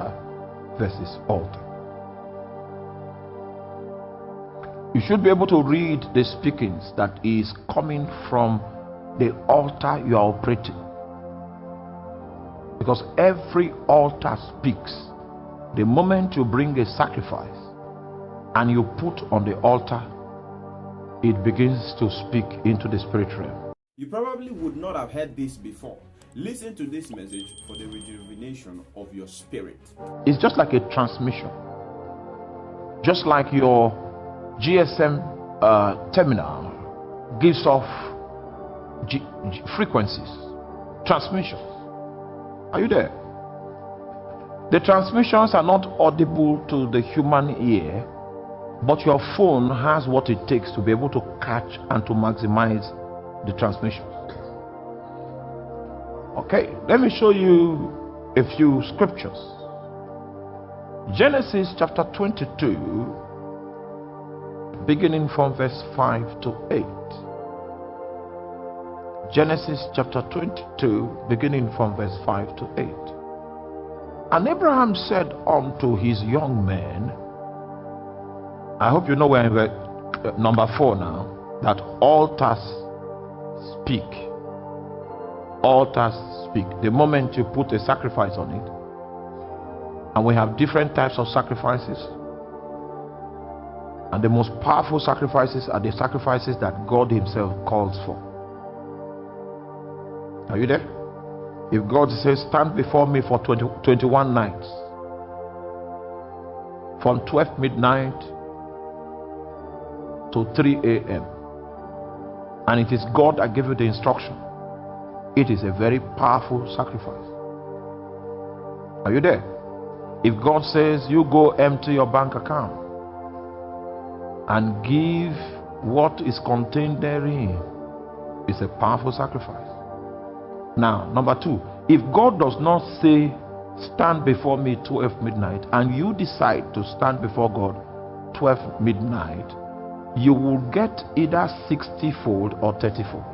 altar versus altar. You should be able to read the speakings that is coming from the altar you are operating. Because every altar speaks. The moment you bring a sacrifice and you put on the altar, it begins to speak into the spirit realm. You probably would not have heard this before. Listen to this message for the rejuvenation of your spirit. It's just like a transmission. Just like your GSM terminal gives off frequencies, transmissions. Are you there? The transmissions are not audible to the human ear, but your phone has what it takes to be able to catch and to maximize the transmissions. Okay, let me show you a few scriptures. Genesis chapter 22, beginning from verse 5 to 8. Genesis chapter 22, beginning from verse 5 to 8. And Abraham said unto his young men, I hope you know we're in verse number 4 now, that altars speak. Altars speak. The moment you put a sacrifice on it, and we have different types of sacrifices, and the most powerful sacrifices are the sacrifices that God himself calls for. Are you there? If God says, stand before me for 21 nights, from 12 midnight to 3 a.m., and it is God that gave you the instruction, it is a very powerful sacrifice. Are you there? If God says, you go empty your bank account and give what is contained therein, it's a powerful sacrifice. Now, number 2, if God does not say, stand before me 12 midnight, and you decide to stand before God 12 midnight, you will get either 60-fold or 30-fold.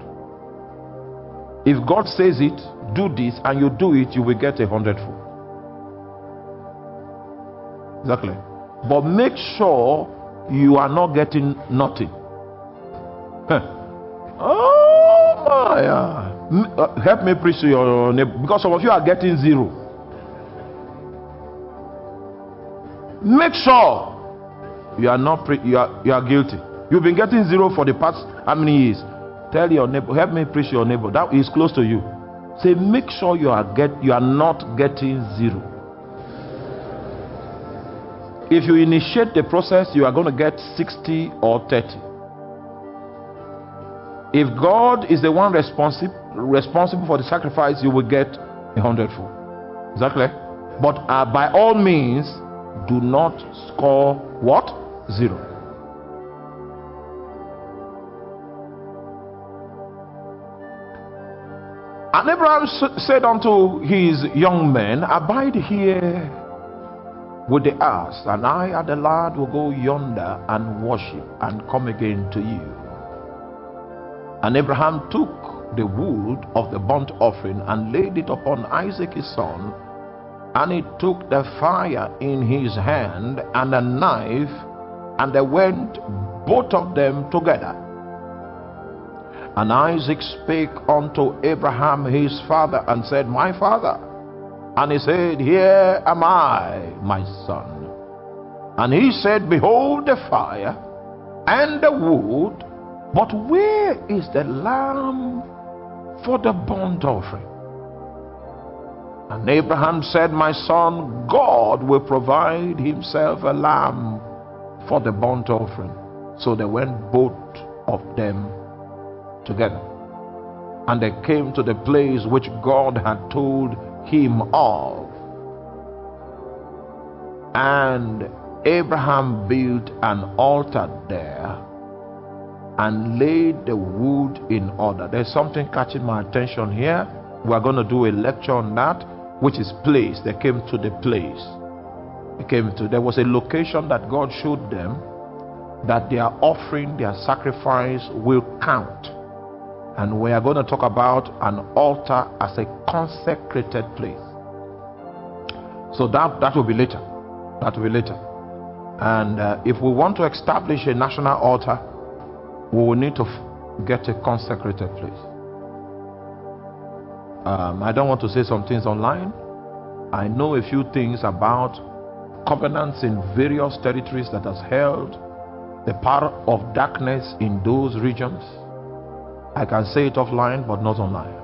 If God says it, do this, and you do it, you will get 100-fold. Exactly. But make sure you are not getting nothing. Oh my! Help me preach to your neighbor, because some of you are getting 0. Make sure you are not you are guilty. You've been getting 0 for the past how many years? Tell your neighbor, help me preach to your neighbor that is close to you. Say, make sure you are not getting 0. If you initiate the process, you are going to get 60 or 30. If God is the one responsible for the sacrifice, you will get 100-fold. Is that clear? But by all means, do not score what? 0. And Abraham said unto his young men, abide here with the ass, and I and the lad will go yonder and worship and come again to you. And Abraham took the wood of the burnt offering and laid it upon Isaac his son, and he took the fire in his hand and a knife, and they went both of them together. And Isaac spake unto Abraham his father and said, my father. And he said, here am I, my son. And he said, behold the fire and the wood, but where is the lamb for the burnt offering? And Abraham said, my son, God will provide himself a lamb for the burnt offering. So they went both of them together. And they came to the place which God had told him of. And Abraham built an altar there and laid the wood in order. There's something catching my attention here. We're going to do a lecture on that, which is place. They came to the place. There was a location that God showed them that their offering, their sacrifice will count. And we are going to talk about an altar as a consecrated place. So that will be later. That will be later. And if we want to establish a national altar, we will need to get a consecrated place. I don't want to say some things online. I know a few things about covenants in various territories that has held the power of darkness in those regions. I can say it offline, but not online.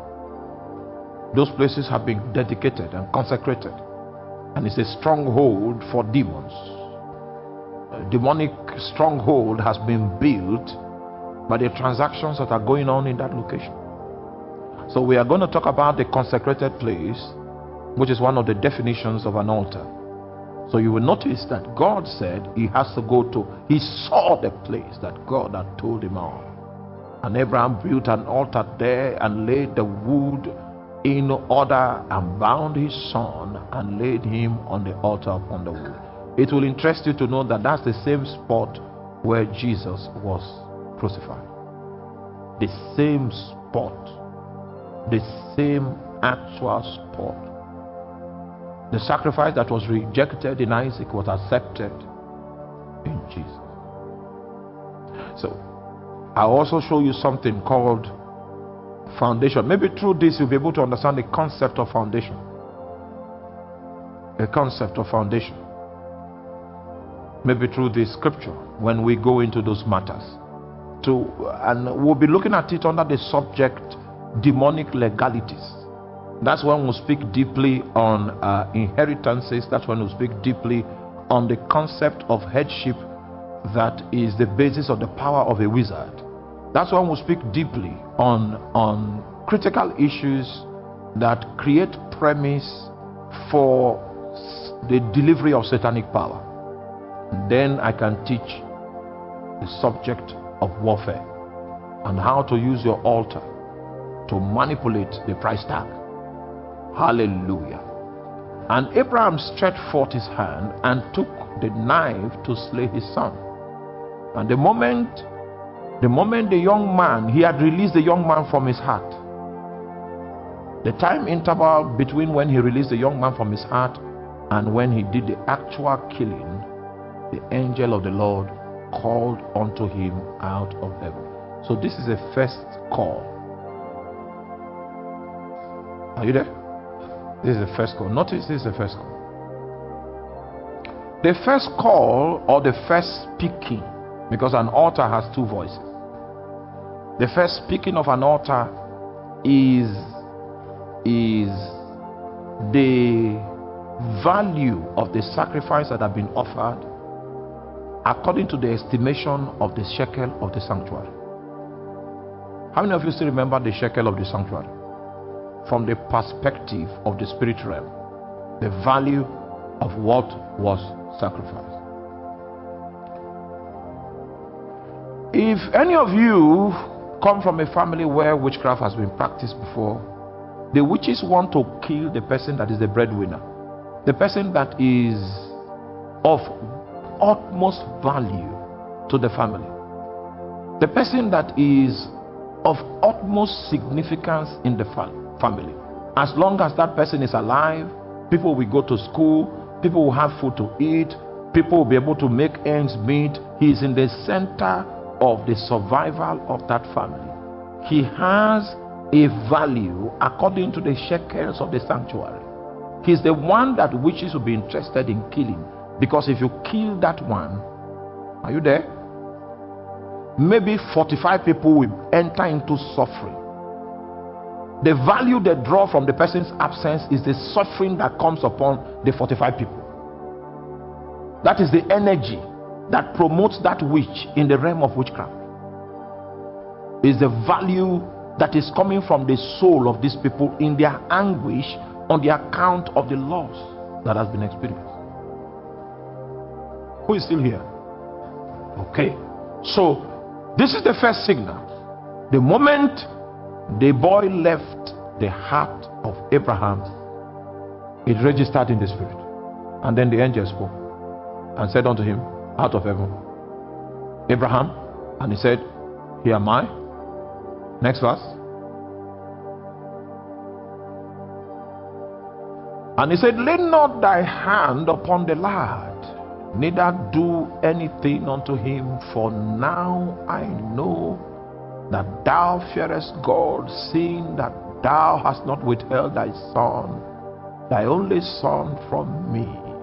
Those places have been dedicated and consecrated, and it's a stronghold for demons. A demonic stronghold has been built by the transactions that are going on in that location. So we are going to talk about the consecrated place, which is one of the definitions of an altar. So you will notice that God said he has to go to, he saw the place that God had told him of. And Abraham built an altar there and laid the wood in order and bound his son and laid him on the altar upon the wood. It will interest you to know that that's the same spot where Jesus was crucified. The same spot. The same actual spot. The sacrifice that was rejected in Isaac was accepted in Jesus. So, I'll also show you something called foundation. Maybe through this you'll be able to understand the concept of foundation. A concept of foundation. Maybe through this scripture when we go into those matters. And we'll be looking at it under the subject demonic legalities. That's when we'll speak deeply on inheritances. That's when we'll speak deeply on the concept of headship that is the basis of the power of a wizard. That's when we'll speak deeply on critical issues that create premise for the delivery of satanic power. Then I can teach the subject of warfare and how to use your altar to manipulate the price tag. Hallelujah. And Abraham stretched forth his hand and took the knife to slay his son. And the moment the young man, he had released the young man from his heart. The time interval between when he released the young man from his heart and when he did the actual killing, the angel of the Lord called unto him out of heaven. So this is a first call. Are you there? This is the first call. Notice this is the first call. The first call or the first speaking, because an altar has two voices. The first speaking of an altar is the value of the sacrifice that have been offered according to the estimation of the shekel of the sanctuary. How many of you still remember the shekel of the sanctuary? From the perspective of the spirit realm, the value of what was sacrificed. If any of you come from a family where witchcraft has been practiced before, the witches want to kill the person that is the breadwinner, the person that is of utmost value to the family, the person that is of utmost significance in the family. As long as that person is alive, people will go to school, people will have food to eat, people will be able to make ends meet. He is in the center of the survival of that family. He has a value according to the shekels of the sanctuary. He's the one that witches will be interested in killing, because if you kill that one, are you there? Maybe 45 people will enter into suffering. The value they draw from the person's absence is the suffering that comes upon the 45 people. That is the energy that promotes that witch in the realm of witchcraft. Is the value that is coming from the soul of these people in their anguish on the account of the loss that has been experienced. Who is still here? Okay. So this is the first signal. The moment the boy left the heart of Abraham, it registered in the spirit. And then the angel spoke and said unto him out of heaven, Abraham. And he said, here am I. Next verse. And he said, lay not thy hand upon the lad, neither do anything unto him, for now I know that thou fearest God, seeing that thou hast not withheld thy son, thy only son, from me.